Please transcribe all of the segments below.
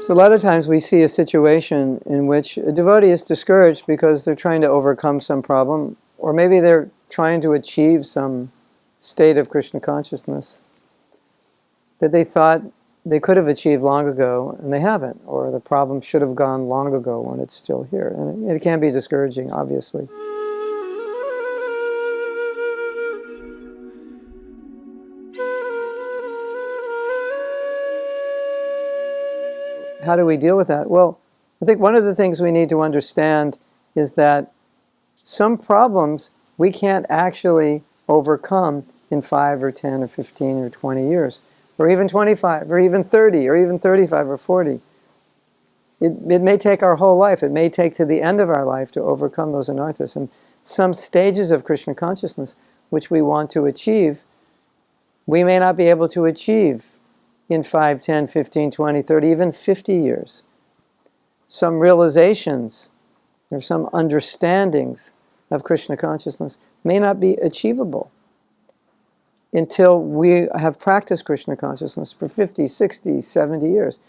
So a lot of times we see a situation in which a devotee is discouraged because they're trying to overcome some problem, or maybe they're trying to achieve some state of Krishna consciousness that they thought they could have achieved long ago and they haven't, or the problem should have gone long ago when it's still here. And it can be discouraging, obviously. How do we deal with that? Well, I think one of the things we need to understand is that some problems we can't actually overcome in 5 or 10 or 15 or 20 years, or even 25, or even 30, or even 35 or 40. It may take our whole life. It may take to the end of our life to overcome those anarthas. And some stages of Krishna consciousness which we want to achieve, we may not be able to achieve in 5, 10, 15, 20, 30, even 50 years. Some realizations or some understandings of Krishna consciousness may not be achievable until we have practiced Krishna consciousness for 50, 60, 70 years.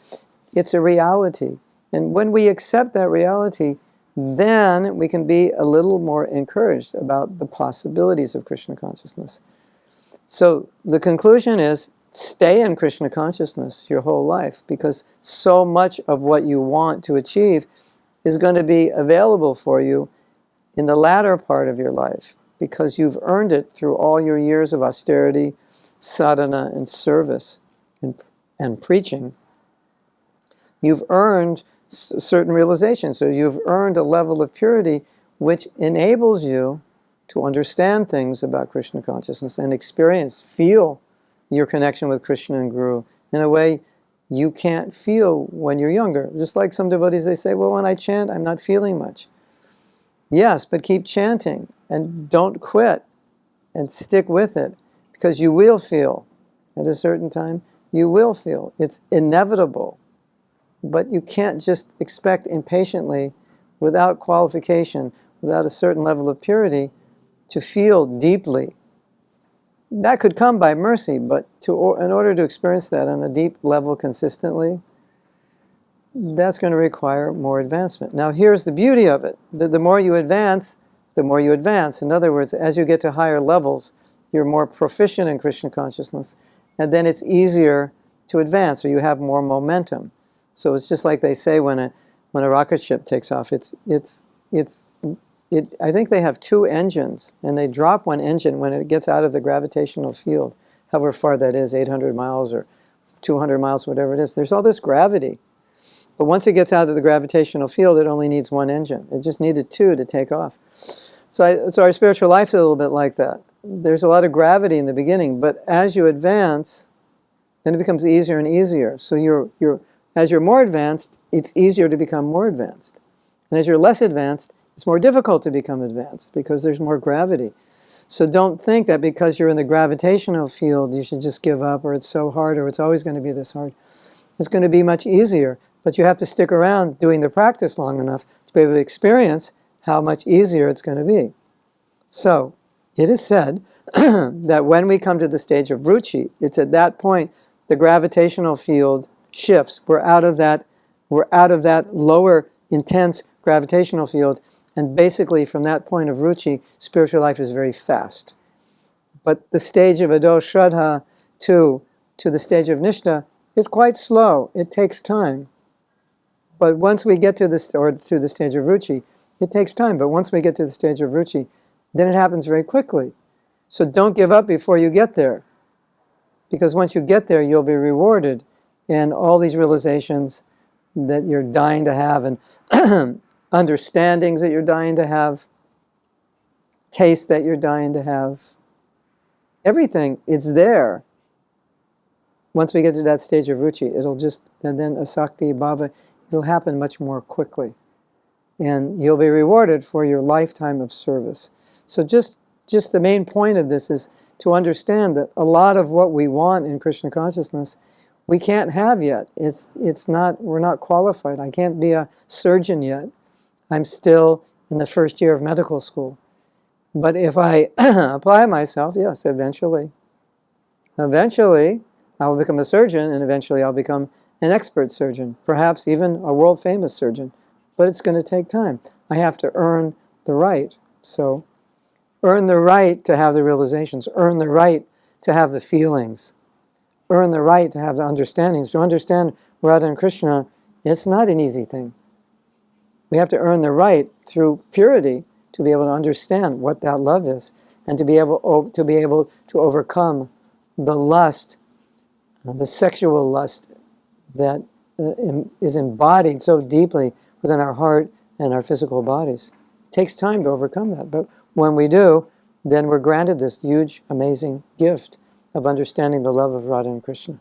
It's a reality. And when we accept that reality, then we can be a little more encouraged about the possibilities of Krishna consciousness. So the conclusion is, stay in Krishna consciousness your whole life, because so much of what you want to achieve is going to be available for you in the latter part of your life, because you've earned it through all your years of austerity, sadhana, and service, and preaching. You've earned certain realizations, so you've earned a level of purity which enables you to understand things about Krishna consciousness and experience, feel your connection with Krishna and Guru in a way you can't feel when you're younger. Just like some devotees, they say, well, when I chant, I'm not feeling much. Yes, but keep chanting and don't quit and stick with it, because you will feel at a certain time, you will feel. It's inevitable. But you can't just expect impatiently, without qualification, without a certain level of purity, to feel deeply. That could come by mercy, but in order to experience that on a deep level consistently, that's going to require more advancement. Now here's the beauty of it. The more you advance, the more you advance. In other words, as you get to higher levels, you're more proficient in Krishna consciousness, and then it's easier to advance, or you have more momentum. So it's just like they say when a rocket ship takes off. I think they have 2 engines, and they drop one engine when it gets out of the gravitational field, however far that is, 800 miles or 200 miles, whatever it is. There's all this gravity. But once it gets out of the gravitational field, it only needs 1 engine. It just needed 2 to take off. So our spiritual life is a little bit like that. There's a lot of gravity in the beginning, but as you advance, then it becomes easier and easier. So as you're more advanced, it's easier to become more advanced. And as you're less advanced, it's more difficult to become advanced because there's more gravity. So don't think that because you're in the gravitational field, you should just give up, or it's so hard, or it's always going to be this hard. It's going to be much easier, but you have to stick around doing the practice long enough to be able to experience how much easier it's going to be. So it is said that when we come to the stage of ruchi, it's at that point the gravitational field shifts. We're out of that lower intense gravitational field. And basically, from that point of ruchi, spiritual life is very fast. But the stage of ado shraddha to the stage of nishta is quite slow. It takes time. But once we get to the stage of ruchi, it takes time. But once we get to the stage of ruchi, then it happens very quickly. So don't give up before you get there. Because once you get there, you'll be rewarded in all these realizations that you're dying to have, and understandings that you're dying to have, taste that you're dying to have. Everything, it's there. Once we get to that stage of ruchi, and then asakti, bhava, it'll happen much more quickly. And you'll be rewarded for your lifetime of service. So just the main point of this is to understand that a lot of what we want in Krishna consciousness, we can't have yet. We're not qualified. I can't be a surgeon yet. I'm still in the first year of medical school. But if I apply myself, yes, eventually I will become a surgeon, and eventually I'll become an expert surgeon, perhaps even a world-famous surgeon, but it's going to take time. I have to earn the right. So, earn the right to have the realizations, earn the right to have the feelings, earn the right to have the understandings. To understand Radha and Krishna, it's not an easy thing. We have to earn the right through purity to be able to understand what that love is, and to be able to overcome the lust, the sexual lust that is embodied so deeply within our heart and our physical bodies. It takes time to overcome that, but when we do, then we're granted this huge, amazing gift of understanding the love of Radha and Krishna.